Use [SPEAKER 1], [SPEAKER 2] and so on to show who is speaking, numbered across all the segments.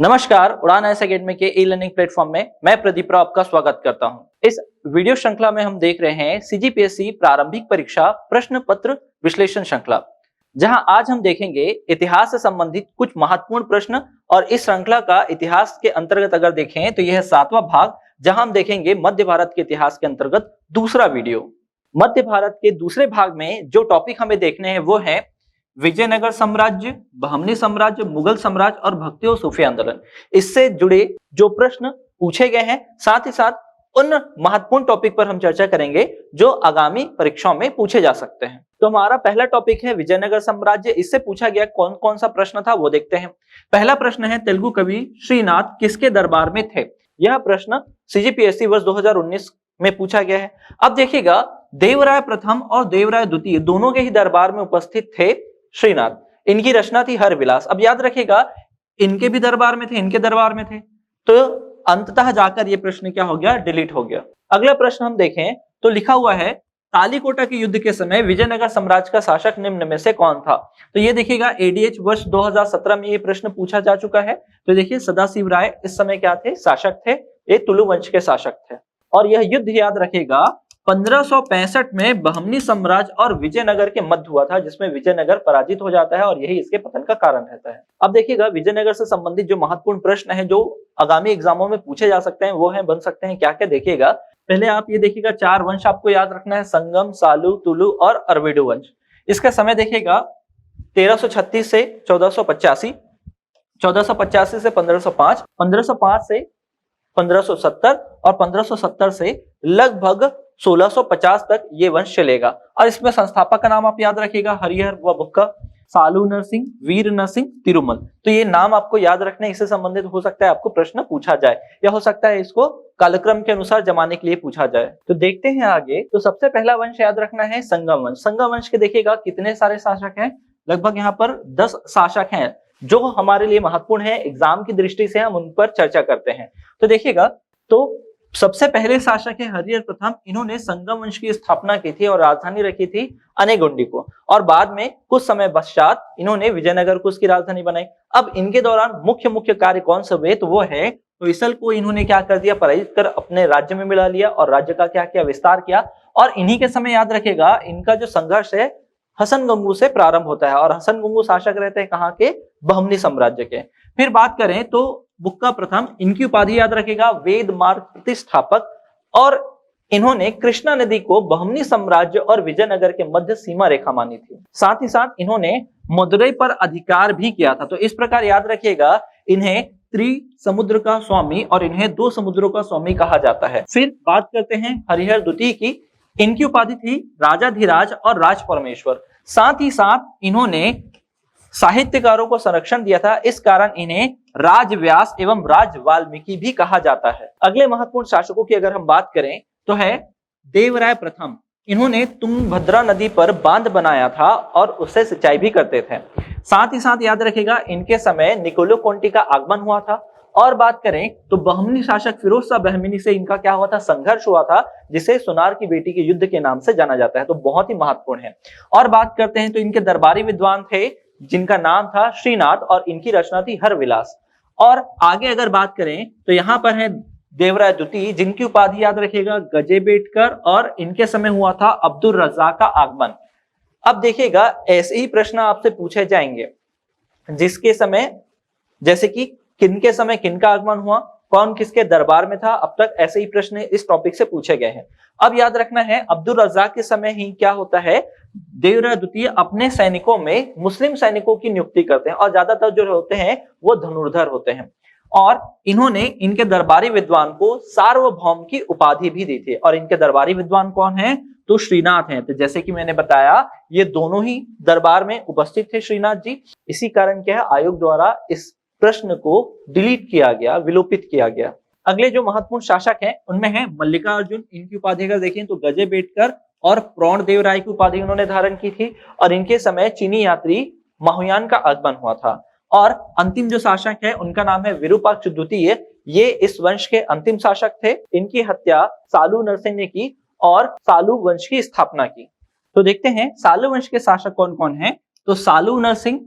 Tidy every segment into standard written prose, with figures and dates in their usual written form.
[SPEAKER 1] नमस्कार, उड़ान ऐस अकेडमी के ई लर्निंग प्लेटफॉर्म में मैं प्रदीप राव आपका स्वागत करता हूं। इस वीडियो श्रृंखला में हम देख रहे हैं सीजीपीएससी प्रारंभिक परीक्षा प्रश्न पत्र विश्लेषण श्रृंखला, जहां आज हम देखेंगे इतिहास से संबंधित कुछ महत्वपूर्ण प्रश्न। और इस श्रृंखला का इतिहास के अंतर्गत अगर देखें तो यह 7वां भाग, जहां हम देखेंगे मध्य भारत के इतिहास के अंतर्गत दूसरा वीडियो। मध्य भारत के दूसरे भाग में जो टॉपिक हमें देखने हैं वो है विजयनगर साम्राज्य, बहमनी साम्राज्य, मुगल साम्राज्य और भक्ति और सूफी आंदोलन। इससे जुड़े जो प्रश्न पूछे गए हैं, साथ ही साथ उन महत्वपूर्ण टॉपिक पर हम चर्चा करेंगे जो आगामी परीक्षाओं में पूछे जा सकते हैं। तो हमारा पहला टॉपिक है विजयनगर साम्राज्य। इससे पूछा गया कौन कौन सा प्रश्न था वो देखते हैं। पहला प्रश्न है, तेलुगु कवि श्रीनाथ किसके दरबार में थे? यह प्रश्न सीजीपीएससी वर्ष 2019 में पूछा गया है। अब देखिएगा, देवराय प्रथम और देवराय द्वितीय दोनों के ही दरबार में उपस्थित थे श्रीनाथ। इनकी रचना थी हरविलास। अब याद रखिएगा, इनके भी दरबार में थे, इनके दरबार में थे, तो अंततः जाकर ये प्रश्न क्या हो गया? डिलीट हो गया। अगला प्रश्न हम देखें तो लिखा हुआ है, तालीकोटा के युद्ध के समय विजयनगर साम्राज्य का शासक निम्न में से कौन था? तो ये देखिएगा, एडीएच वर्ष 2017 में ये प्रश्न पूछा जा चुका है। तो देखिए, सदाशिव राय इस समय क्या थे? शासक थे। ये तुलु वंश के शासक थे। और यह युद्ध याद रखेगा 1565 में बहमनी साम्राज्य और विजयनगर के मध्य हुआ था, जिसमें विजयनगर पराजित हो जाता है और यही इसके पतन का कारण रहता है। अब देखिएगा, विजयनगर से संबंधित जो महत्वपूर्ण प्रश्न है जो आगामी एग्जामों में पूछे जा सकते हैं, वो है बन सकते हैं क्या क्या। देखिएगा, पहले आप ये देखिएगा, 4 वंश आपको याद रखना है, संगम, सालू, तुलु और अरविडु वंश। इसका समय देखिएगा 1336 से 1485, 1485 से 1505, 1505 से 1570 और 1570 से लगभग 1650 तक ये वंश चलेगा। और इसमें संस्थापक का नाम आप याद रखिएगा, हरिहर व बुक्का, सालू नरसिंह, वीर नरसिंह, तिरुमल। तो ये नाम आपको याद रखने, इससे संबंधित हो सकता है आपको प्रश्न पूछा जाए, या हो सकता है इसको कालक्रम के अनुसार जमाने के लिए पूछा जाए। तो देखते हैं आगे। तो सबसे पहला वंश याद रखना है संगम वंश। संगम वंश के देखिएगा कितने सारे शासक हैं? लगभग यहाँ पर 10 शासक हैं जो हमारे लिए महत्वपूर्ण है। एग्जाम की दृष्टि से हम उन पर चर्चा करते हैं। तो देखिएगा, तो सबसे पहले शासक है हरिहर प्रथम। इन्होंने संगम वंश की स्थापना की थी और राजधानी रखी थी अनेगुंडी को, और बाद में कुछ समय पश्चात इन्होंने विजयनगर को उसकी राजधानी बनाई। अब इनके दौरान मुख्य कार्य कौन से हुए? तो वो है होयसल को इन्होंने क्या कर दिया? पराजित कर अपने राज्य में मिला लिया और राज्य का क्या किया? विस्तार किया। और इन्हीं के समय याद रखेगा, इनका जो संघर्ष है हसन गंगू से प्रारंभ होता है, और हसन गंगू शासक रहते हैं कहाँ के? बहमनी साम्राज्य के। फिर बात करें तो बुक्का प्रथम, इनकी उपाधि याद रखेगा वेद मार्ग प्रतिष्ठापक, और इन्होंने कृष्णा नदी को बहमनी साम्राज्य और विजयनगर के मध्य सीमा रेखा मानी थी। साथ ही साथ इन्होंने मदुरई पर अधिकार भी किया था। तो इस प्रकार याद रखिएगा, इन्हें त्रिसमुद्र का स्वामी और इन्हें 2 समुद्रों का स्वामी कहा जाता है। फिर बात करते हैं हरिहर द्वितीय की। इनकी उपाधि थी राजाधिराज और राज परमेश्वर। साथ ही साथ इन्होंने साहित्यकारों को संरक्षण दिया था, इस कारण इन्हें राजव्यास एवं राज वाल्मीकि भी कहा जाता है। अगले महत्वपूर्ण शासकों की अगर हम बात करें तो है देवराय प्रथम। इन्होंने तुंगभद्रा नदी पर बांध बनाया था और उससे सिंचाई भी करते थे। साथ ही साथ याद रखिएगा, इनके समय निकोलो कोंटी का आगमन हुआ था। और बात करें तो बहमनी शासक फिरोज शाह बहमनी से इनका क्या हुआ था? संघर्ष हुआ था, जिसे सुनार की बेटी के युद्ध के नाम से जाना जाता है। तो बहुत ही महत्वपूर्ण है। और बात करते हैं तो इनके दरबारी विद्वान थे जिनका नाम था श्रीनाथ, और इनकी रचना थी हरविलास। और आगे अगर बात करें तो यहाँ पर है देवराय द्वितीय, जिनकी उपाधि याद रखिएगा गजेबेटकर, और इनके समय हुआ था अब्दुल रज्जाक का आगमन। अब देखिएगा, ऐसे ही प्रश्न आपसे पूछे जाएंगे जिसके समय, जैसे कि किनके समय किनका आगमन हुआ, कौन किसके दरबार में था, अब तक ऐसे ही प्रश्न इस टॉपिक से पूछे गए हैं। अब याद रखना है, अब्दुल रज्जाक के समय ही क्या होता है? देवराय द्वितीय अपने सैनिकों में मुस्लिम सैनिकों की नियुक्ति करते हैं, और ज्यादातर जो होते हैं वो धनुर्धर होते हैं। और इन्होंने इनके दरबारी विद्वान को सार्वभौम की उपाधि भी दी थी। और इनके दरबारी विद्वान कौन है? तो श्रीनाथ हैं। तो जैसे कि मैंने बताया, ये दोनों ही दरबार में उपस्थित थे श्रीनाथ जी। इसी कारण क्या है, आयोग द्वारा इस प्रश्न को डिलीट किया गया, विलोपित किया गया। अगले जो महत्वपूर्ण शासक हैं उनमें है मल्लिकार्जुन। इनकी उपाधि अगर देखें तो गजेबेटकर और प्रोणदेव राय की उपाधि उन्होंने धारण की थी, और इनके समय चीनी यात्री माहुयान का आगमन हुआ था। और अंतिम जो शासक है उनका नाम है विरूपाक्ष द्वितीय। ये इस वंश के अंतिम शासक थे। इनकी हत्या सालू नरसिंह ने की और सालू वंश की स्थापना की। तो देखते हैं सालू वंश के शासक कौन कौन हैं। तो सालू नरसिंह,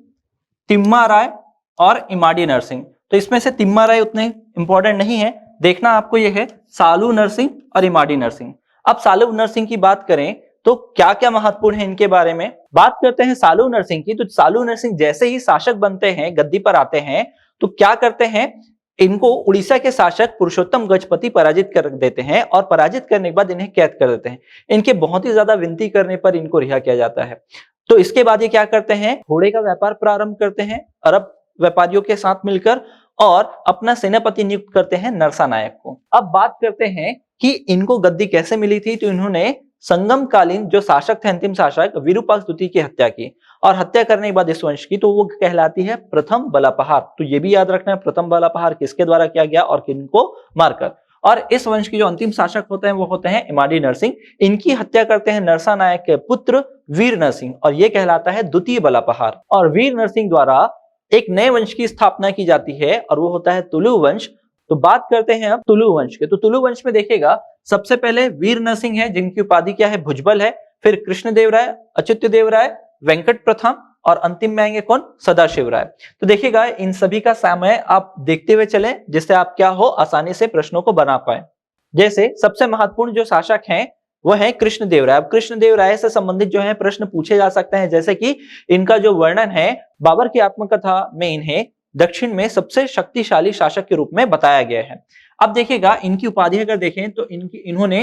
[SPEAKER 1] तिम्मा राय और इमाडी नरसिंह। तो इसमें से तिम्माराय उतने इंपॉर्टेंट नहीं है, देखना आपको यह है सालू नरसिंह और इमाडी नरसिंह। अब सालू नरसिंह की बात करें तो क्या क्या महत्वपूर्ण है इनके बारे में बात करते हैं सालू नरसिंह की। तो सालू नरसिंह जैसे ही शासक बनते हैं, गद्दी पर आते हैं, तो क्या करते हैं, इनको उड़ीसा के शासक पुरुषोत्तम गजपति पराजित कर देते हैं और पराजित करने के बाद इन्हें कैद कर देते हैं। इनके बहुत ही ज्यादा विनती करने पर इनको रिहा किया जाता है। तो इसके बाद ये क्या करते हैं, घोड़े का व्यापार प्रारंभ करते हैं अरब व्यापारियों के साथ मिलकर और अपना सेनापति नियुक्त करते हैं नरसा नायक को। अब बात करते हैं कि इनको गद्दी कैसे मिली थी। तो इन्होंने संगम कालीन जो शासक थे, अंतिम शासक विरूपाक्ष द्वितीय की हत्या की और हत्या करने के बाद इस वंश की, तो वो कहलाती है प्रथम बलापहार। तो ये भी याद रखना है प्रथम बलापहार किसके द्वारा किया गया और किनको मारकर। और इस वंश की जो अंतिम शासक होते हैं वो होते हैं इमाडी नरसिंह। इनकी हत्या करते हैं नरसा नायक के पुत्र वीर नरसिंह और ये कहलाता है द्वितीय बलापहार। और वीर नरसिंह द्वारा एक नए वंश की स्थापना की जाती है और वो होता है तुलु वंश। तो बात करते हैं अब तुलु वंश के। तो तुलु वंश में देखिएगा सबसे पहले वीर नरसिंह है जिनकी उपाधि क्या है, भुजबल है। फिर कृष्णदेव राय, अच्युत देव राय, वेंकट प्रथम और अंतिम में आएंगे कौन, सदाशिव राय। तो देखिएगा इन सभी का समय आप देखते हुए चलें जिससे आप क्या हो आसानी से प्रश्नों को बना पाए। जैसे सबसे महत्वपूर्ण जो शासक हैं वो है कृष्णदेव राय। अब कृष्णदेव राय से संबंधित जो है प्रश्न पूछे जा सकते हैं, जैसे कि इनका जो वर्णन है बाबर की आत्मकथा में इन्हें दक्षिण में सबसे शक्तिशाली शासक के रूप में बताया गया है। अब देखिएगा इनकी उपाधि अगर देखें तो इन्होंने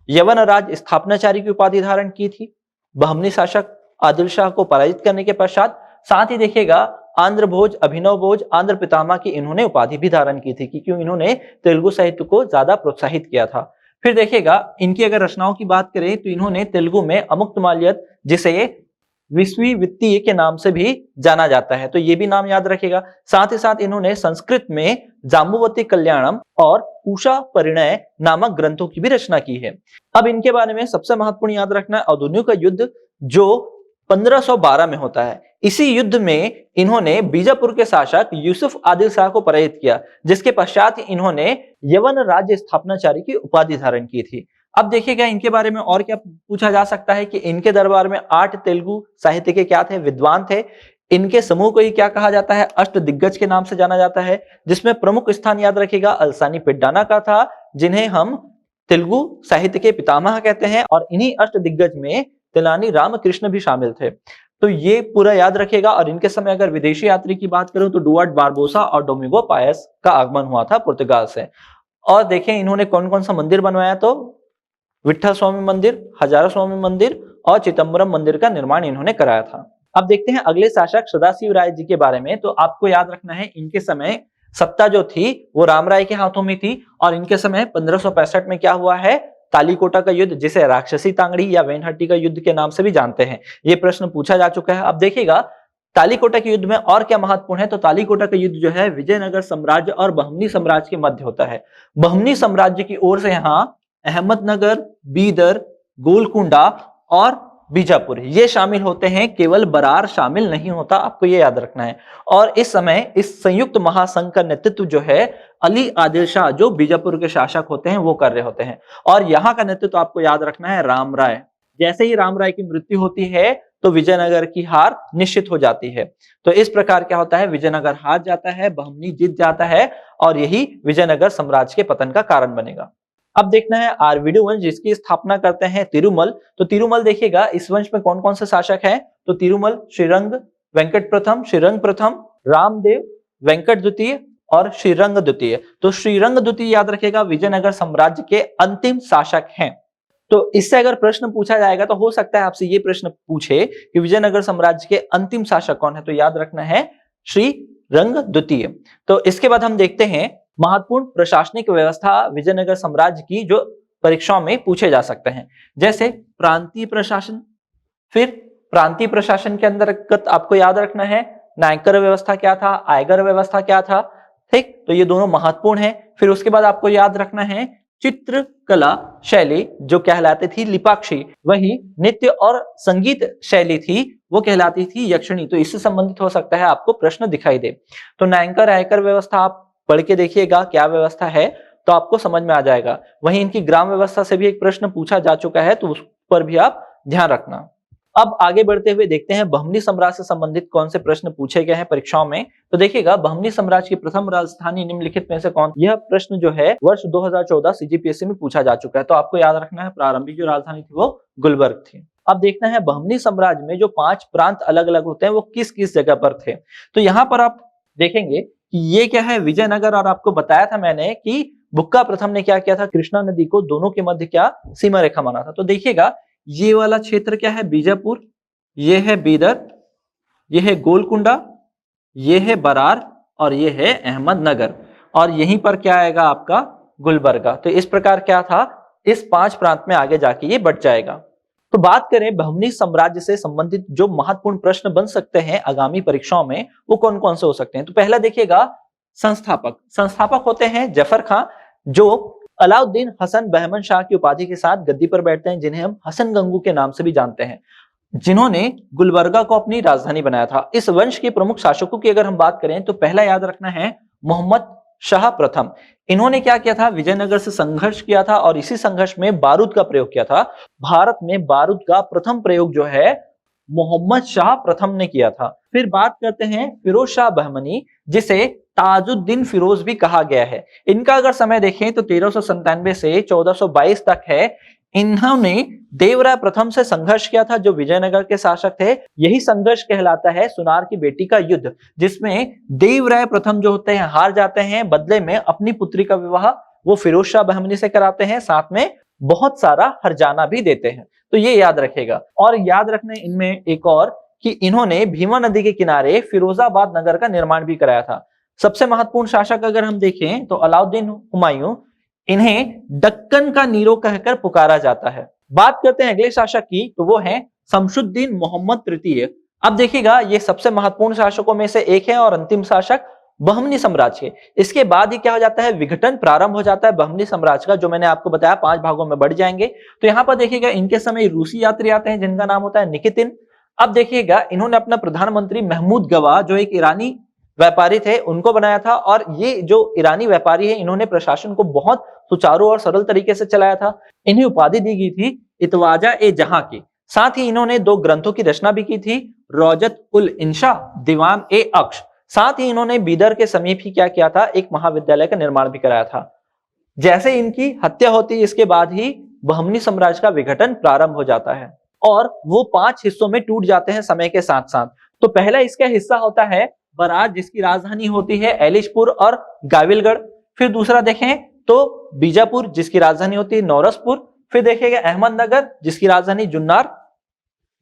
[SPEAKER 1] यवन राज स्थापनाचारी की उपाधि धारण की थी बहमनी शासक आदिल शाह को पराजित करने के पश्चात। साथ ही देखिएगा आंध्र भोज, अभिनव भोज, आंध्र पितामह की इन्होंने उपाधि भी धारण की थी क्योंकि इन्होंने तेलुगु साहित्य को ज्यादा प्रोत्साहित किया था। फिर देखिएगा इनकी अगर रचनाओं की बात करें तो इन्होंने तेलुगु में अमुक्तमाल्यद, जिसे विश्वी वित्तीय के नाम से भी जाना जाता है, तो ये भी नाम याद रखेगा। साथ ही साथ इन्होंने संस्कृत में जाम्बुवती कल्याणम और उषा परिणय नामक ग्रंथों की भी रचना की है। अब इनके बारे में सबसे महत्वपूर्ण याद रखना है अवधून्यु का युद्ध जो 1512 में होता है। इसी युद्ध में इन्होंने बीजापुर के शासक यूसुफ आदिल शाह को पराजित किया, जिसके पश्चात इन्होंने यवन राज्य स्थापनाचारी की उपाधि धारण की थी। अब देखिएगा इनके बारे में और क्या पूछा जा सकता है कि इनके दरबार में 8 तेलुगु साहित्य के क्या थे, विद्वान थे। इनके समूह को ही क्या कहा जाता है, अष्ट दिग्गज के नाम से जाना जाता है, जिसमें प्रमुख स्थान याद रखिएगा अलसानी पेड्डाना का था, जिन्हें हम तेलुगु साहित्य के पितामह कहते हैं। और इन्हीं अष्ट दिग्गज में तेलानी रामकृष्ण भी शामिल थे। तो ये पूरा याद रखिएगा। और इनके समय अगर विदेशी यात्री की बात करूं तो डुआर्ट बारबोसा और डोमिंगो पायस का आगमन हुआ था पुर्तगाल से। और देखें इन्होंने कौन कौन सा मंदिर बनवाया, तो विठल स्वामी मंदिर, हजारा स्वामी मंदिर और चिदंबरम मंदिर का निर्माण इन्होंने कराया था। अब देखते हैं अगले शासक सदाशिव राय जी के बारे में। तो आपको याद रखना है इनके समय सत्ता जो थी वो राम राय के हाथों में थी और इनके समय 1565 में क्या हुआ है, तालीकोटा का युद्ध, जिसे राक्षसी तांगड़ी या वेनहट्टी का युद्ध के नाम से भी जानते हैं। ये प्रश्न पूछा जा चुका है। अब देखिएगा तालीकोटा के युद्ध में और क्या महत्वपूर्ण है, तो तालीकोटा का युद्ध जो है विजयनगर साम्राज्य और बहमनी साम्राज्य के मध्य होता है। बहमनी साम्राज्य की ओर से यहाँ अहमदनगर, बीदर, गोलकुंडा और बीजापुर ये शामिल होते हैं, केवल बरार शामिल नहीं होता, आपको ये याद रखना है। और इस समय इस संयुक्त महासंघ का नेतृत्व जो है अली आदिल शाह जो बीजापुर के शासक होते हैं वो कर रहे होते हैं। और यहाँ का नेतृत्व आपको याद रखना है राम राय। जैसे ही राम राय की मृत्यु होती है तो विजयनगर की हार निश्चित हो जाती है। तो इस प्रकार क्या होता है, विजयनगर हार जाता है, बहमनी जीत जाता है और यही विजयनगर साम्राज्य के पतन का कारण बनेगा। अब देखना है आर्विडु वंश जिसकी स्थापना करते हैं तिरुमल। तो तिरुमल देखिएगा इस वंश में कौन कौन से शासक हैं, तो तिरुमल श्रीरंग, वेंकट प्रथम, श्रीरंग प्रथम, रामदेव, वेंकट द्वितीय और श्रीरंग द्वितीय। तो श्रीरंग द्वितीय याद रखिएगा विजयनगर साम्राज्य के अंतिम शासक हैं। तो इससे अगर प्रश्न पूछा जाएगा तो हो सकता है आपसे ये प्रश्न पूछे कि विजयनगर साम्राज्य के अंतिम शासक कौन है, तो याद रखना है श्रीरंग द्वितीय। तो इसके बाद हम देखते हैं महत्वपूर्ण प्रशासनिक व्यवस्था विजयनगर साम्राज्य की जो परीक्षाओं में पूछे जा सकते हैं, जैसे प्रांतीय प्रशासन। फिर प्रांतीय प्रशासन के अंतर्गत आपको याद रखना है नायकर व्यवस्था क्या था, आयगर व्यवस्था क्या था, ठीक। तो ये दोनों महत्वपूर्ण है। फिर उसके बाद आपको याद रखना है चित्रकला शैली जो कहलाती थी लिपाक्षी, वही नृत्य और संगीत शैली थी वो कहलाती थी यक्षिणी। तो इससे संबंधित हो सकता है आपको प्रश्न दिखाई दे। तो नायकर आयकर व्यवस्था आप पढ़ के देखिएगा क्या व्यवस्था है तो आपको समझ में आ जाएगा। वहीं इनकी ग्राम व्यवस्था से भी एक प्रश्न पूछा जा चुका है तो उस पर भी आप ध्यान रखना। अब आगे बढ़ते हुए देखते हैं बहमनी साम्राज्य से संबंधित कौन से प्रश्न पूछे गए हैं परीक्षाओं में। तो देखिएगा, बहमनी साम्राज्य की प्रथम राजधानी निम्नलिखित में से कौन? यह प्रश्न जो है वर्ष 2014 सीजीपीएससी में पूछा जा चुका है। तो आपको याद रखना है, प्रारंभिक जो राजधानी थी वो गुलबर्ग थी। अब देखना है बहमनी साम्राज्य में जो 5 प्रांत अलग अलग होते हैं वो किस किस जगह पर थे। तो यहाँ पर आप देखेंगे कि ये क्या है, विजयनगर, और आपको बताया था मैंने कि बुक्का प्रथम ने क्या किया था, कृष्णा नदी को दोनों के मध्य क्या सीमा रेखा माना था। तो देखिएगा, ये वाला क्षेत्र क्या है, बीजापुर, ये है बीदर, ये है गोलकुंडा, ये है बरार और ये है अहमदनगर, और यहीं पर क्या आएगा आपका गुलबर्गा। तो इस प्रकार क्या था, इस 5 प्रांत में आगे जाके ये बढ़ जाएगा। तो बात करें बहमनी साम्राज्य से संबंधित जो महत्वपूर्ण प्रश्न बन सकते हैं आगामी परीक्षाओं में, वो कौन कौन से हो सकते हैं। तो पहला देखिएगा, संस्थापक होते हैं जफर खां, जो अलाउद्दीन हसन बहमन शाह की उपाधि के साथ गद्दी पर बैठते हैं, जिन्हें हम हसन गंगू के नाम से भी जानते हैं, जिन्होंने गुलबर्गा को अपनी राजधानी बनाया था। इस वंश के प्रमुख शासकों की अगर हम बात करें तो पहला याद रखना है मोहम्मद शाह प्रथम। इन्होंने क्या किया था, विजयनगर से संघर्ष किया था और इसी संघर्ष में बारूद का प्रयोग किया था। भारत में बारूद का प्रथम प्रयोग जो है मोहम्मद शाह प्रथम ने किया था। फिर बात करते हैं फिरोज शाह बहमनी, जिसे ताजुद्दीन फिरोज भी कहा गया है। इनका अगर समय देखें तो 1397 से 1422 तक है। इन्होंने देवराय प्रथम से संघर्ष किया था, जो विजयनगर के शासक थे। यही संघर्ष कहलाता है सुनार की बेटी का युद्ध, जिसमें देवराय प्रथम जो होते हैं हार जाते हैं, बदले में अपनी पुत्री का विवाह वो फिरोज शाह बहमनी से कराते हैं, साथ में बहुत सारा हरजाना भी देते हैं। तो ये याद रखेगा। और याद रखने इनमें एक और कि इन्होंने भीमा नदी के किनारे फिरोजाबाद नगर का निर्माण भी कराया था। सबसे महत्वपूर्ण शासक अगर हम देखें तो अलाउद्दीन हुमायूं, इन्हें दक्कन का नीरो कहकर पुकारा जाता है। बात करते हैं अगले शासक की, तो वो है शमसुद्दीन मोहम्मद तृतीय। अब देखिएगा, ये सबसे महत्वपूर्ण शासकों में से एक है और अंतिम शासक बहमनी साम्राज्य के। इसके बाद ही क्या हो जाता है, विघटन प्रारंभ हो जाता है बहमनी साम्राज्य का, जो मैंने आपको बताया 5 भागों में बढ़ जाएंगे। तो यहाँ पर देखिएगा, इनके समय रूसी यात्री आते हैं जिनका नाम होता है निकितिन। अब देखिएगा, इन्होंने अपना प्रधानमंत्री महमूद गवा, जो एक ईरानी व्यापारी थे, उनको बनाया था। और ये जो ईरानी व्यापारी है, इन्होंने प्रशासन को बहुत सुचारू और सरल तरीके से चलाया था। इन्हें उपाधि दी गई थी इतवाजा ए जहां की। साथ ही इन्होंने 2 ग्रंथों की रचना भी की थी, रौजत उल इंशा, दीवान ए अक्श। साथ ही इन्होंने बीदर के समीप ही क्या किया था, एक महाविद्यालय का निर्माण भी कराया था। जैसे इनकी हत्या होती है, इसके बाद ही बहमनी साम्राज्य का विघटन प्रारंभ हो जाता है और वो 5 हिस्सों में टूट जाते हैं समय के साथ साथ। तो पहला इसका हिस्सा होता है बरार, जिसकी राजधानी होती है एलिशपुर और गाविलगढ़। फिर दूसरा देखें तो बीजापुर, जिसकी राजधानी होती है नौरसपुर। फिर देखिएगा अहमदनगर, जिसकी राजधानी जुन्नार,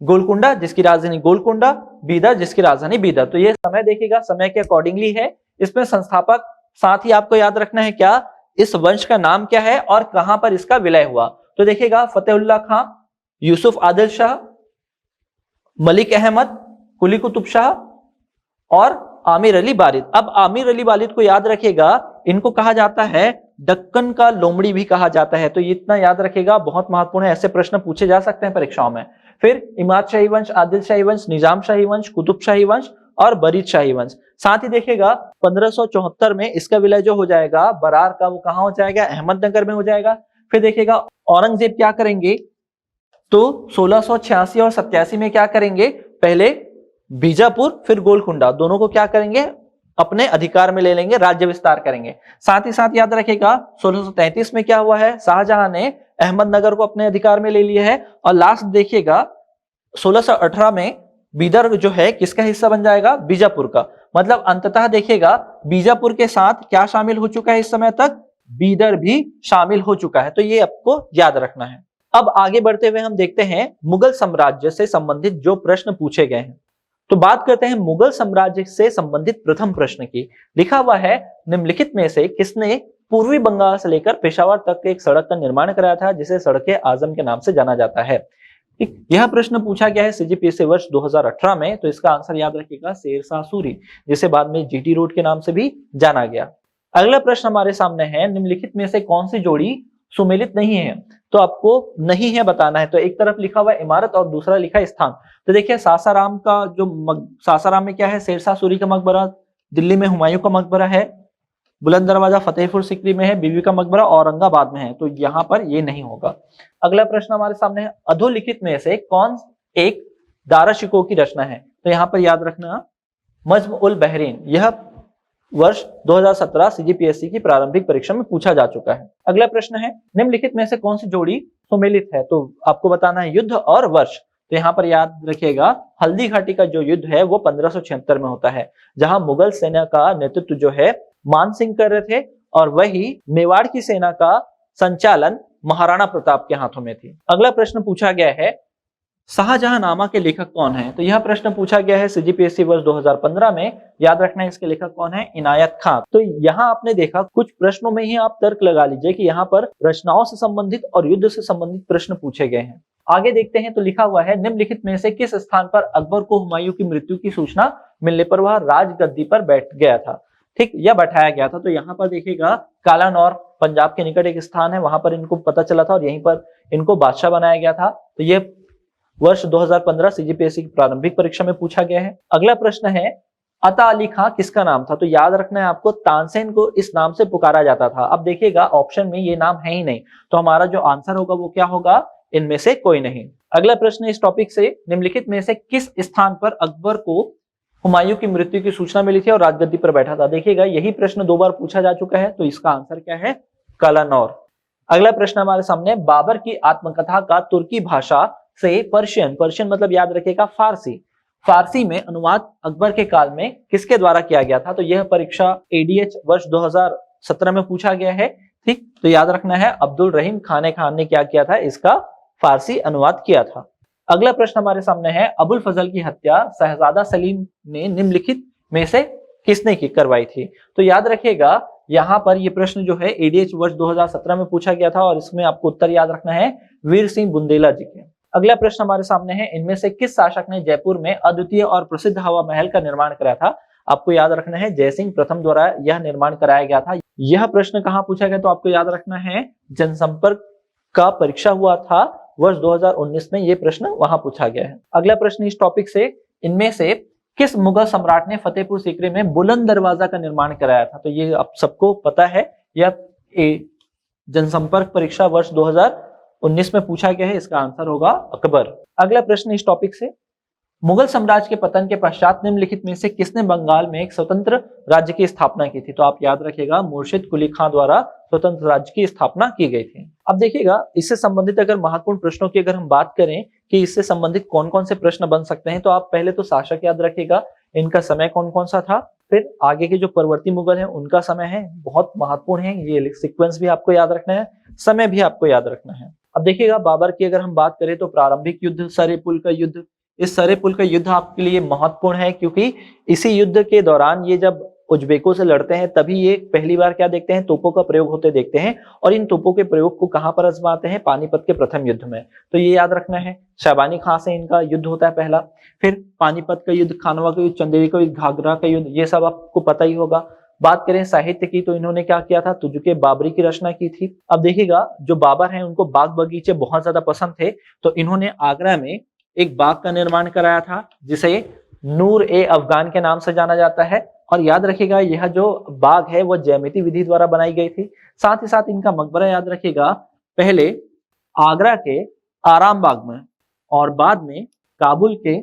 [SPEAKER 1] गोलकुंडा, जिसकी राजधानी गोलकुंडा, बीदर, जिसकी राजधानी बीदर। तो ये समय देखिएगा, समय के अकॉर्डिंगली है। इसमें संस्थापक, साथ ही आपको याद रखना है क्या, इस वंश का नाम क्या है और कहां पर इसका विलय हुआ। तो देखिएगा, फतेहुल्लाह खां, यूसुफ आदिल शाह, मलिक अहमद, कुली कुतुब शाह और आमिर अली वालिद। अब आमिर अली वालिद को याद रखिएगा, इनको कहा जाता है दक्कन का लोमड़ी भी कहा जाता है। तो ये इतना याद रखिएगा, बहुत महत्वपूर्ण है, ऐसे प्रश्न पूछे जा सकते हैं परीक्षाओं में। फिर इमाद शाही वंश, आदिल शाही वंश, निजाम शाही वंश, कुतुब शाही वंश और बरीद शाही वंश। साथ ही देखिएगा 1574 में इसका विलय जो हो जाएगा बरार का, वो कहां हो जाएगा, अहमदनगर में हो जाएगा। फिर देखिएगा औरंगजेब क्या करेंगे, तो 1686 और 87 में क्या करेंगे, पहले बीजापुर फिर गोलकुंडा, दोनों को क्या करेंगे, अपने अधिकार में ले लेंगे, राज्य विस्तार करेंगे। साथ ही साथ याद रखिएगा 1633 में क्या हुआ है, शाहजहां ने अहमदनगर को अपने अधिकार में ले लिया है। और लास्ट देखिएगा 1618 में बीदर जो है किसका हिस्सा बन जाएगा, बीजापुर का। मतलब अंततः देखिएगा बीजापुर के साथ क्या शामिल हो चुका है, इस समय तक बीदर भी शामिल हो चुका है। तो ये आपको याद रखना है। अब आगे बढ़ते हुए हम देखते हैं मुगल साम्राज्य से संबंधित जो प्रश्न पूछे गए हैं। तो बात करते हैं मुगल साम्राज्य से संबंधित प्रथम प्रश्न की। लिखा हुआ है, निम्नलिखित में से किसने पूर्वी बंगाल से लेकर पेशावर तक एक सड़क का निर्माण कराया था, जिसे सड़के आजम के नाम से जाना जाता है। यह प्रश्न पूछा गया है सीजीपीएससी वर्ष 2018 में। तो इसका आंसर याद रखिएगा, शेरशाह सूरी, जिसे बाद में जीटी रोड के नाम से भी जाना गया। अगला प्रश्न हमारे सामने है, निम्नलिखित में से कौन सी जोड़ी सुमेलित नहीं है। तो आपको नहीं है बताना है। तो एक तरफ लिखा हुआ इमारत और दूसरा लिखा है स्थान। तो देखिए सासाराम का जो सासाराम में क्या है, शेरशाह सूरी का मकबरा, दिल्ली में हुमायूं का मकबरा है, बुलंद दरवाजा फतेहपुर सिकरी में है, बीबी का मकबरा औरंगाबाद में है। तो यहाँ पर ये नहीं होगा। अगला प्रश्न हमारे सामने है, अधोलिखित में से कौन एक दाराशिकोह की रचना है? तो यहाँ पर याद रखना नज्म उल बहरीन, यह वर्ष 2017 सीजीपीएससी की प्रारंभिक परीक्षा में पूछा जा चुका है। अगला प्रश्न है, निम्नलिखित में से कौन सी जोड़ी सुमेलित है? तो आपको बताना है युद्ध और वर्ष। तो यहाँ पर याद रखिएगा हल्दी घाटी का जो युद्ध है वो 1576 में होता है, जहां मुगल सेना का नेतृत्व जो है मान सिंह कर रहे थे और वही मेवाड़ की सेना का संचालन महाराणा प्रताप के हाथों में थी। अगला प्रश्न पूछा गया है, शाहजहांनामा के लेखक कौन है? तो यह प्रश्न पूछा गया है सीजीपीएससी वर्ष 2015 में। याद रखना है इसके लेखक कौन है? इनायत खान। तो यहाँ आपने देखा कुछ प्रश्नों में ही आप तर्क लगा लीजिए कि यहाँ पर रचनाओं से संबंधित और युद्ध से संबंधित प्रश्न पूछे गए हैं। आगे देखते हैं, तो लिखा हुआ है निम्नलिखित में से किस स्थान पर अकबर को हुमायूं की मृत्यु की सूचना मिलने पर वह राजगद्दी पर बैठ गया था? ठीक, या बैठाया गया था। तो यहाँ पर देखिएगा कालानौर पंजाब के निकट एक स्थान है, वहां पर इनको पता चला था और यहीं पर इनको बादशाह बनाया गया था। तो ये वर्ष 2015 सीजीपीएससी की प्रारंभिक परीक्षा में पूछा गया है। अगला प्रश्न है, अता अली खां किसका नाम था? तो याद रखना है आपको तानसेन को इस नाम से पुकारा जाता था। अब देखिएगा ऑप्शन में ये नाम है ही नहीं, तो हमारा जो आंसर होगा वो क्या होगा? इनमें से कोई नहीं। अगला प्रश्न इस टॉपिक से, निम्नलिखित में से किस स्थान पर अकबर को हुमायूं की मृत्यु की सूचना मिली थी और राजगद्दी पर बैठा था? देखिएगा यही प्रश्न 2 बार पूछा जा चुका है, तो इसका आंसर क्या है? कालानौर। अगला प्रश्न हमारे सामने, बाबर की आत्मकथा का तुर्की भाषा से पर्शियन मतलब याद रखिएगा फारसी में अनुवाद अकबर के काल में किसके द्वारा किया गया था? तो यह परीक्षा एडीएच वर्ष 2017 में पूछा गया है। ठीक, तो याद रखना है अब्दुल रहीम खान ने क्या किया था? इसका फारसी अनुवाद किया था। अगला प्रश्न हमारे सामने है, अबुल फजल की हत्या शहजादा सलीम ने निम्नलिखित में से किसने करवाई थी? तो याद रखिएगा यहाँ पर ये प्रश्न जो है एडीएच वर्ष 2017 में पूछा गया था और इसमें आपको उत्तर याद रखना है वीर सिंह बुंदेला जी के। अगला प्रश्न हमारे सामने है, इनमें से किस शासक ने जयपुर में अद्वितीय और प्रसिद्ध हवा महल का निर्माण कराया था? आपको याद रखना है जयसिंह प्रथम द्वारा यह निर्माण कराया गया था। यह प्रश्न कहाँ पूछा गया? तो आपको याद रखना है जनसंपर्क का परीक्षा हुआ था वर्ष 2019 में, यह प्रश्न वहां पूछा गया है। अगला प्रश्न इस टॉपिक से, इनमें से किस मुगल सम्राट ने फतेहपुर सीकरी में बुलंद दरवाजा का निर्माण कराया था? तो ये आप सबको पता है, यह जनसंपर्क परीक्षा वर्ष 2019 में पूछा गया है, इसका आंसर होगा अकबर। अगला प्रश्न इस टॉपिक से, मुगल साम्राज्य के पतन के पश्चात निम्नलिखित में से किसने बंगाल में एक स्वतंत्र राज्य की स्थापना की थी? तो आप याद रखिएगा मुर्शिद कुली खां द्वारा स्वतंत्र राज्य की स्थापना की गई थी। अब देखिएगा इससे संबंधित अगर महत्वपूर्ण प्रश्नों की अगर हम बात करें कि इससे संबंधित कौन कौन से प्रश्न बन सकते हैं, तो आप पहले तो शासक याद रखिएगा, इनका समय कौन कौन सा था, फिर आगे के जो परवर्ती मुगल हैं उनका समय है, बहुत महत्वपूर्ण है, ये सीक्वेंस भी आपको याद रखना है, समय भी आपको याद रखना है। अब देखिएगा बाबर की अगर हम बात करें तो प्रारंभिक युद्ध सरे पुल का युद्ध, इस सरे पुल का युद्ध आपके लिए महत्वपूर्ण है क्योंकि इसी युद्ध के दौरान ये जब उज्बेकों से लड़ते हैं तभी ये पहली बार क्या देखते हैं, तोपों का प्रयोग होते देखते हैं और इन तोपों के प्रयोग को कहां पर आजमाते हैं? पानीपत के प्रथम युद्ध में। तो ये याद रखना है। शाहबानी खां से इनका युद्ध होता है पहला, फिर पानीपत का युद्ध, खानवा का युद्ध, चंदेरी का युद्ध, घाघरा का युद्ध, ये सब आपको पता ही होगा। बात करें साहित्य की तो इन्होंने क्या किया था? तुजुके बाबरी की रचना की थी। अब देखिएगा जो बाबर हैं उनको बाग बगीचे बहुत ज्यादा पसंद थे, तो इन्होंने आगरा में एक बाग का निर्माण कराया था जिसे नूर ए अफगान के नाम से जाना जाता है। और याद रखिएगा यह जो बाग है वह ज्यामिति विधि द्वारा बनाई गई थी। साथ ही साथ इनका मकबरा याद रखिएगा पहले आगरा के आराम बाग में और बाद में काबुल के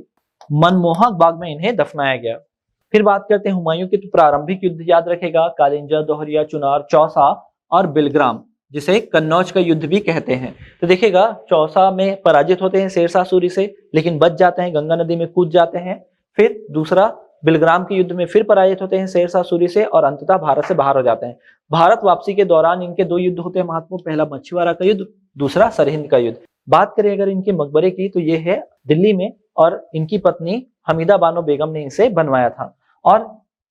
[SPEAKER 1] मनमोहक बाग में इन्हें दफनाया गया। फिर बात करते हैं हुमायूं के, तो प्रारंभिक युद्ध याद रखेगा कालिंजा, दोहरिया, चुनार, चौसा और बिलग्राम, जिसे कन्नौज का युद्ध भी कहते हैं। तो देखिएगा चौसा में पराजित होते हैं शेरशाह सूरी से, लेकिन बच जाते हैं, गंगा नदी में कूद जाते हैं। फिर दूसरा बिलग्राम के युद्ध में फिर पराजित होते हैं शेरशाह सूरी से और अंततः भारत से बाहर हो जाते हैं। भारत वापसी के दौरान इनके 2 युद्ध होते हैं महत्वपूर्ण, पहला मछुआरा का युद्ध, दूसरा सरहिंद का युद्ध। बात करें अगर इनके मकबरे की तो ये है दिल्ली में और इनकी पत्नी हमीदा बानो बेगम ने इसे बनवाया था। और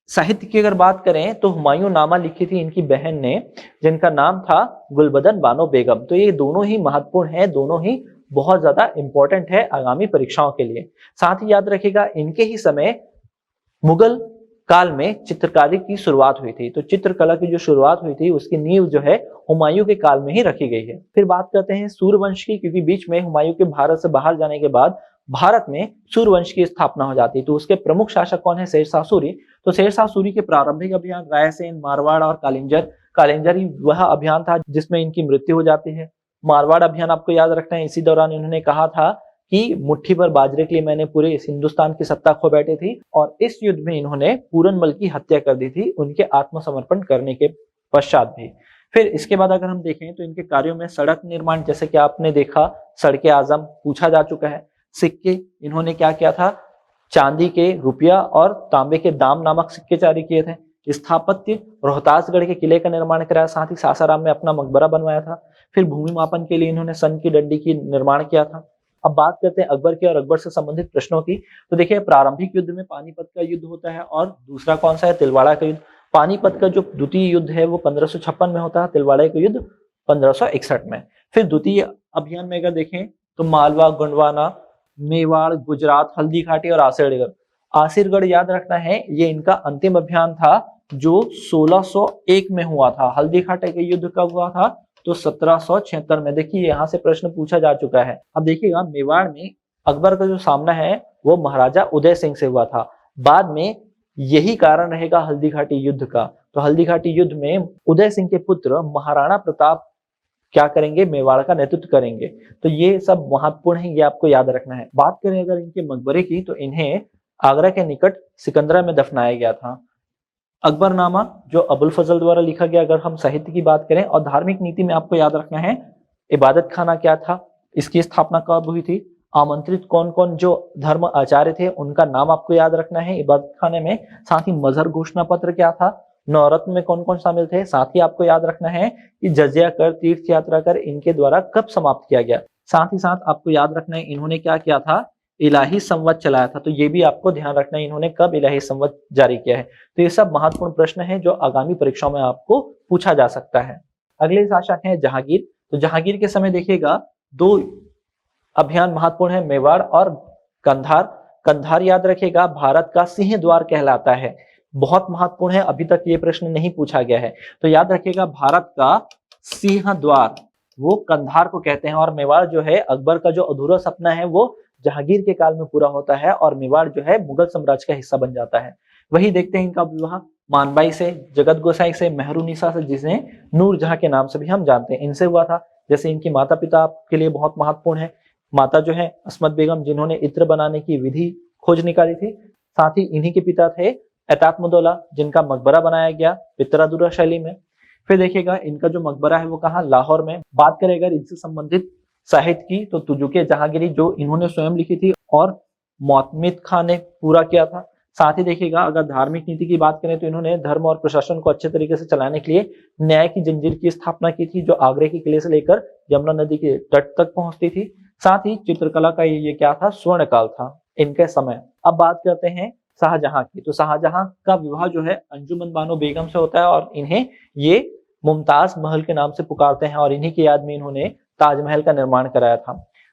[SPEAKER 1] साहित्य की अगर बात करें तो हुमायूं नामा लिखी थी इनकी बहन ने, जिनका नाम था गुलबदन बानो बेगम। तो ये दोनों ही महत्वपूर्ण है, दोनों ही बहुत ज्यादा इंपॉर्टेंट है आगामी परीक्षाओं के लिए। साथ ही याद रखिएगा इनके ही समय मुगल काल में चित्रकारी की शुरुआत हुई थी, तो चित्रकला की जो शुरुआत हुई थी उसकी नींव जो है हुमायूं के काल में ही रखी गई है। फिर बात करते हैं सूर्यवंश की, क्योंकि बीच में हुमायूं के भारत से बाहर जाने के बाद भारत में सूर्यवंश की स्थापना हो जाती, तो उसके प्रमुख शासक कौन है? शेरशाह सूरी। तो शेरशाह सूरी के प्रारंभिक अभियान रायसेन, मारवाड़ और कालिंजर ही वह अभियान था जिसमें इनकी मृत्यु हो जाती है। मारवाड़ अभियान आपको याद रखना है, इसी दौरान इन्होंने कहा था कि मुट्ठी भर बाजरे के लिए मैंने पूरे इस हिंदुस्तान की सत्ता खो बैठी थी, और इस युद्ध में इन्होंने पूरनमल की हत्या कर दी थी उनके आत्मसमर्पण करने के पश्चात भी। फिर इसके बाद अगर हम देखें तो इनके कार्यों में सड़क निर्माण, जैसे कि आपने देखा सड़के आजम पूछा जा चुका है। सिक्के इन्होंने क्या किया था, चांदी के, रुपया और तांबे के दाम नामक सिक्के जारी किए थे। स्थापत्य, रोहतासगढ़ के किले का निर्माण कराया, साथ ही सासाराम में अपना मकबरा बनवाया था। फिर भूमि मापन के लिए इन्होंने सन की डंडी की निर्माण किया था। अब बात करते हैं अकबर की और अकबर से संबंधित प्रश्नों की। तो देखिए, प्रारंभिक युद्ध में पानीपत का युद्ध होता है और दूसरा कौन सा है, तिलवाड़ा का युद्ध। पानीपत का जो द्वितीय युद्ध है वो 1556 में होता है, तिलवाड़ा का युद्ध 1561 में। फिर द्वितीय अभियान में अगर देखें तो मालवा, गोंडवाना, मेवाड़, गुजरात, हल्दी घाटी और आसिरगढ़। आसिरगढ़ याद रखना है, ये इनका अंतिम अभियान था जो 1601 में हुआ था। हल्दी घाटी का युद्ध कब हुआ था, तो 1776 में। देखिए यहाँ से प्रश्न पूछा जा चुका है। अब देखिएगा, मेवाड़ में अकबर का जो सामना है वो महाराजा उदय सिंह से हुआ था। बाद में यही कारण रहेगा हल्दी घाटी युद्ध का। तो हल्दी घाटी युद्ध में उदय सिंह के पुत्र महाराणा प्रताप क्या करेंगे, मेवाड़ का नेतृत्व करेंगे। तो ये सब महत्वपूर्ण है, ये आपको याद रखना है। बात करें अगर इनके मकबरे की, तो इन्हें आगरा के निकट सिकंदरा में दफनाया गया था। अकबरनामा जो अबुल फजल द्वारा लिखा गया, अगर हम साहित्य की बात करें। और धार्मिक नीति में आपको याद रखना है, इबादत खाना क्या था, इसकी स्थापना कब हुई थी, आमंत्रित कौन कौन जो धर्म आचार्य थे उनका नाम आपको याद रखना है इबादत खाने में। साथ ही मजहर घोषणा पत्र क्या था, नवरत्न में कौन कौन शामिल थे। साथ ही आपको याद रखना है कि जजिया कर, तीर्थ यात्रा कर इनके द्वारा कब समाप्त किया गया। साथ ही साथ आपको याद रखना है इन्होंने क्या किया था, इलाही संवत चलाया था। तो ये भी आपको ध्यान रखना है, इन्होंने कब इलाही संवत जारी किया है। तो ये सब महत्वपूर्ण प्रश्न है जो आगामी परीक्षाओं में आपको पूछा जा सकता है। अगले शासक है जहांगीर। तो जहांगीर के समय देखिएगा, दो अभियान महत्वपूर्ण है, मेवाड़ और कंधार। कंधार याद रखिएगा भारत का सिंह द्वार कहलाता है, बहुत महत्वपूर्ण है, अभी तक ये प्रश्न नहीं पूछा गया है। तो याद रखिएगा भारत का सिंह द्वार वो कंधार को कहते हैं। और मेवाड़ जो है, अकबर का जो अधूरा सपना है वो जहांगीर के काल में पूरा होता है और मेवाड़ जो है मुगल साम्राज्य का हिस्सा बन जाता है। वही देखते हैं इनका विवाह मानबाई से, जगत गोसाई से, मेहरुनिसा से, जिसे नूरजहां के नाम से भी हम जानते हैं, इनसे हुआ था। जैसे इनकी माता पिता के लिए बहुत महत्वपूर्ण है। माता जो है अस्मत बेगम, जिन्होंने इत्र बनाने की विधि खोज निकाली थी। साथ ही इन्हीं के पिता थे एतात्मुद्दौला, जिनका मकबरा बनाया गया पितरादुरा शैली में। फिर देखिएगा इनका जो मकबरा है वो कहाँ, लाहौर में। बात करें अगर इनसे संबंधित साहित्य की, तो तुजुके जहांगीरी जो इन्होंने स्वयं लिखी थी और मोतमिद खान ने पूरा किया था। साथ ही देखिएगा अगर धार्मिक नीति की बात करें तो इन्होंने धर्म और प्रशासन को अच्छे तरीके से चलाने के लिए न्याय की जंजीर की स्थापना की थी, जो आगरे के किले से लेकर यमुना नदी के तट तक पहुंचती थी। साथ ही चित्रकला का ये क्या था, स्वर्ण काल था इनके समय। अब बात करते हैं शाहजहां की। तो शाहजहां का विवाह जो है अंजुमन बानो बेगम से होता है और इन्हें ये मुमताज महल के नाम से पुकारते हैं और इन्हीं की याद में इन्होंने ताजमहल का निर्माण कराया था।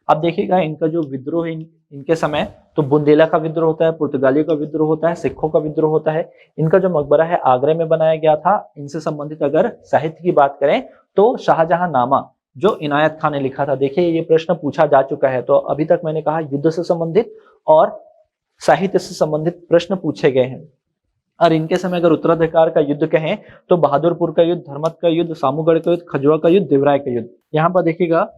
[SPEAKER 1] अब देखिएगा इनका जो विद्रोह है इनके समय, तो बुंदेला का विद्रोह होता है, पुर्तगालियों का विद्रोह होता है, सिखों का विद्रोह होता है। इनका जो मकबरा है आगरे में बनाया गया था। इनसे संबंधित अगर साहित्य की बात करें तो शाहजहां नामा जो इनायत खान ने लिखा था। देखिए ये प्रश्न पूछा जा चुका है। तो अभी तक मैंने कहा युद्ध से संबंधित और साहित्य से संबंधित प्रश्न पूछे गए हैं। और इनके समय अगर उत्तराधिकार का युद्ध कहें तो बहादुरपुर का युद्ध, धर्मत का युद्ध, सामूगढ़ का युद्ध, खजुआ का युद्ध, देवराय का युद्ध। यहाँ पर देखिएगा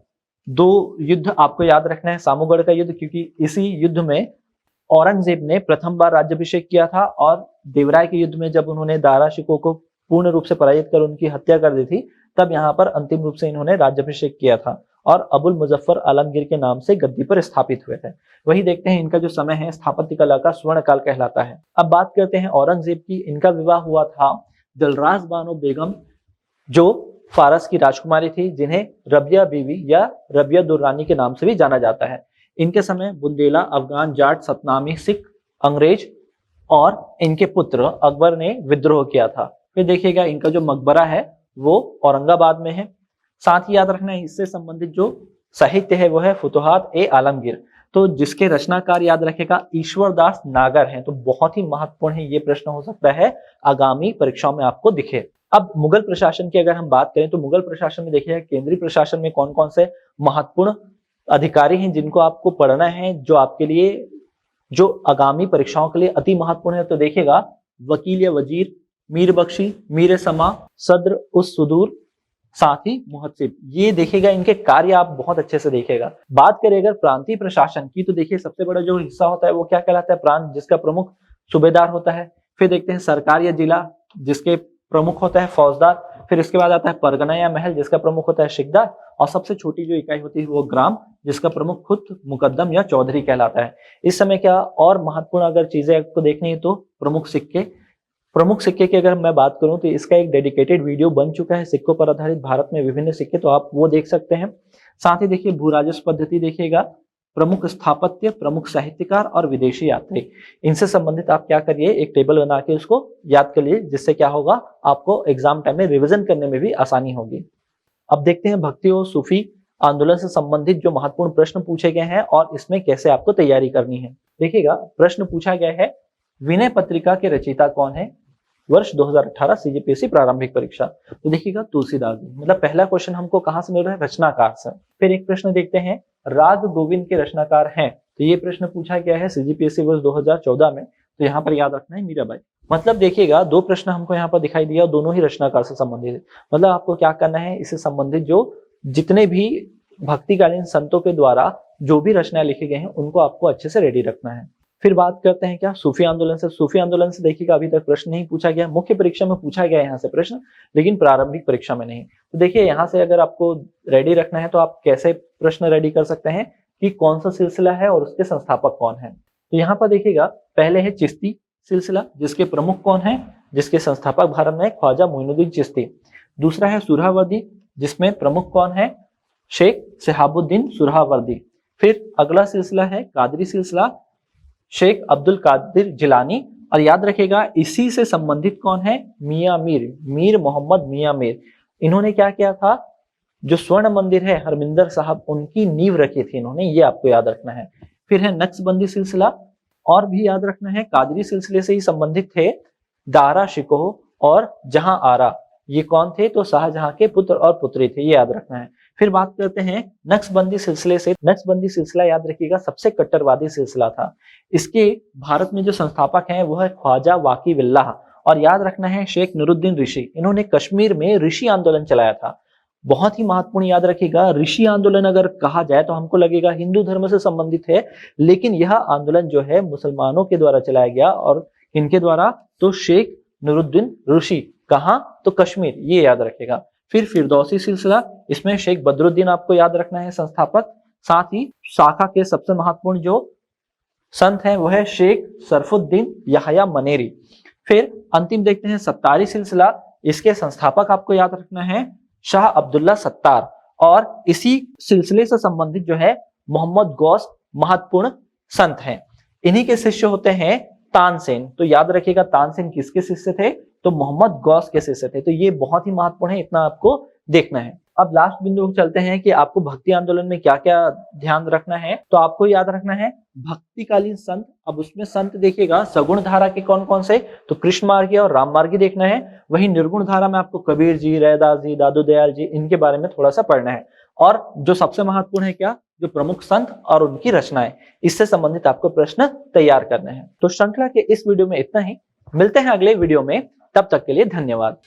[SPEAKER 1] दो युद्ध आपको याद रखना है। सामूगढ़ का युद्ध क्योंकि इसी युद्ध में औरंगजेब ने प्रथम बार राज्याभिषेक किया था, और देवराय के युद्ध में जब उन्होंने दारा शिकोह को पूर्ण रूप से पराजित कर उनकी हत्या कर दी थी, तब यहाँ पर अंतिम रूप से इन्होंने राज्याभिषेक किया था और अबुल मुजफ्फर आलमगीर के नाम से गद्दी पर स्थापित हुए थे। वही देखते हैं इनका जो समय है स्थापत्य कला का स्वर्ण काल कहलाता है। अब बात करते हैं औरंगजेब की। इनका विवाह हुआ था दिलराज बानो बेगम जो फारस की राजकुमारी थी, जिन्हें रबिया बीवी या रबिया दुर्रानी के नाम से भी जाना जाता है। इनके समय बुंदेला, अफगान, जाट, सतनामी, सिख, अंग्रेज और इनके पुत्र अकबर ने विद्रोह किया था। फिर देखिएगा इनका जो मकबरा है वो औरंगाबाद में है। साथ ही याद रखना है इससे संबंधित जो साहित्य है वो है फुतुहात ए आलमगीर, तो जिसके रचनाकार याद रखेगा ईश्वरदास नागर हैं। तो बहुत ही महत्वपूर्ण है, ये प्रश्न हो सकता है आगामी परीक्षाओं में आपको दिखे। अब मुगल प्रशासन की अगर हम बात करें तो मुगल प्रशासन में देखिए केंद्रीय प्रशासन में कौन कौन से महत्वपूर्ण अधिकारी हैं जिनको आपको पढ़ना है, जो आपके लिए जो आगामी परीक्षाओं के लिए अति महत्वपूर्ण है। तो देखिएगा वकील या वजीर, मीर बख्शी, मीर समा, सद्र उस सुदूर, साथ ही मुहत्सिब, ये देखिएगा इनके कार्य आप बहुत अच्छे से देखिएगा। बात करें अगर प्रांतीय प्रशासन की, तो देखिए सबसे बड़ा जो हिस्सा होता है वो क्या कहलाता है, प्रांत, जिसका प्रमुख सूबेदार होता है। फिर देखते हैं सरकार या जिला, जिसके प्रमुख होता है फौजदार। फिर इसके बाद आता है परगना या महल, जिसका प्रमुख होता है सिकदार। और सबसे छोटी जो इकाई होती है वो ग्राम, जिसका प्रमुख खुद मुकद्दम या चौधरी कहलाता है। इस समय क्या और महत्वपूर्ण अगर चीजें आपको देखनी है तो प्रमुख सिक्के की अगर मैं बात करूं तो इसका एक डेडिकेटेड वीडियो बन चुका है, सिक्कों पर आधारित भारत में विभिन्न सिक्के, तो आप वो देख सकते हैं। साथ ही देखिए भू राजस्व पद्धति देखिएगा, प्रमुख स्थापत्य, प्रमुख साहित्यकार और विदेशी यात्री, इनसे संबंधित आप क्या करिए, एक टेबल बना के उसको याद कर लिए, जिससे क्या होगा आपको एग्जाम टाइम में रिविजन करने में भी आसानी होगी। अब देखते हैं भक्ति और सूफी आंदोलन से संबंधित जो महत्वपूर्ण प्रश्न पूछे गए हैं और इसमें कैसे आपको तैयारी करनी है। देखिएगा प्रश्न पूछा गया है, विनय पत्रिका के रचयिता कौन है? वर्ष 2018 सीजीपीएससी प्रारंभिक परीक्षा। तो देखिएगा तुलसीदास जी, मतलब पहला क्वेश्चन हमको कहां से मिल रहा है, रचनाकार से। फिर एक प्रश्न देखते हैं, राग गोविंद के रचनाकार हैं, तो ये प्रश्न पूछा गया है सीजीपीएससी वर्ष 2014 में। तो यहाँ पर याद रखना है मीराबाई। मतलब देखिएगा दो प्रश्न हमको यहाँ पर दिखाई दिया, दोनों ही रचनाकार से संबंधित है। मतलब आपको क्या करना है, इससे संबंधित जो जितने भी भक्तिकालीन संतों के द्वारा जो भी रचनाएं लिखे गए हैं उनको आपको अच्छे से रेडी रखना है। फिर बात करते हैं क्या, सूफी आंदोलन से। सूफी आंदोलन से देखिएगा अभी तक प्रश्न नहीं पूछा गया, मुख्य परीक्षा में पूछा गया यहाँ से प्रश्न, लेकिन प्रारंभिक परीक्षा में नहीं। तो देखिए यहाँ से अगर आपको रेडी रखना है तो आप कैसे प्रश्न रेडी कर सकते हैं कि कौन सा सिलसिला है और उसके संस्थापक कौन है। तो यहाँ पर देखिएगा पहले है चिश्ती सिलसिला, जिसके प्रमुख कौन है, जिसके संस्थापक भारत में ख्वाजा मोइनुद्दीन चिश्ती। दूसरा है सुरहावर्दी, जिसमें प्रमुख कौन है, शेख शहाबुद्दीन सुरहावर्दी। फिर अगला सिलसिला है कादरी सिलसिला, शेख अब्दुल कादिर जिलानी। और याद रखिएगा इसी से संबंधित कौन है, मियां मीर, मीर मोहम्मद मियां मीर। इन्होंने क्या किया था, जो स्वर्ण मंदिर है हरमिंदर साहब, उनकी नींव रखी थी इन्होंने, ये आपको याद रखना है। फिर है नक्शबंदी सिलसिला, और भी याद रखना है कादरी सिलसिले से ही संबंधित थे दारा शिकोह और जहां आरा। ये कौन थे, तो शाहजहां के पुत्र और पुत्री थे, ये याद रखना है। फिर बात करते हैं नक्शबंदी सिलसिले से। नक्शबंदी सिलसिला याद रखिएगा सबसे कट्टरवादी सिलसिला था। इसके भारत में जो संस्थापक हैं वो है ख्वाजा वाकी बिल्लाह। और याद रखना है शेख नूरुद्दीन ऋषि, इन्होंने कश्मीर में ऋषि आंदोलन चलाया था। बहुत ही महत्वपूर्ण याद रखिएगा, ऋषि आंदोलन अगर कहा जाए तो हमको लगेगा हिंदू धर्म से संबंधित है, लेकिन यह आंदोलन जो है मुसलमानों के द्वारा चलाया गया। और इनके द्वारा, तो शेख नूरुद्दीन ऋषि, कहां, तो कश्मीर, ये याद रखेगा। फिर फिरदौसी सिलसिला, इसमें शेख बदरुद्दीन आपको याद रखना है संस्थापक। साथ ही शाखा के सबसे महत्वपूर्ण जो संत हैं वो है शेख सरफुद्दीन याहया मनेरी। फिर अंतिम देखते हैं सत्तारी सिलसिला, इसके संस्थापक आपको याद रखना है शाह अब्दुल्ला सत्तार। और इसी सिलसिले से संबंधित जो है मोहम्मद गौस महत्वपूर्ण संत हैं। इन्हीं के शिष्य होते हैं तानसेन। तो याद रखिएगा तानसेन किसके शिष्य थे, तो मोहम्मद गौस के शिष्य थे। तो ये बहुत ही महत्वपूर्ण है, इतना आपको देखना है। अब लास्ट बिंदु को चलते हैं कि आपको भक्ति आंदोलन में क्या क्या ध्यान रखना है। तो आपको याद रखना है भक्तिकालीन संत। अब उसमें संत देखिएगा सगुण धारा के कौन कौन से, तो कृष्ण मार्गी और राम मार्गी देखना है। वहीं निर्गुण धारा में आपको कबीर जी, रैदास जी, दादू दयाल जी, इनके बारे में थोड़ा सा पढ़ना है। और जो सबसे महत्वपूर्ण है क्या, जो प्रमुख संत और उनकी रचनाएं, इससे संबंधित आपको प्रश्न तैयार करने हैं। तो श्रृंखला के इस वीडियो में इतना ही, मिलते हैं अगले वीडियो में, तब तक के लिए धन्यवाद।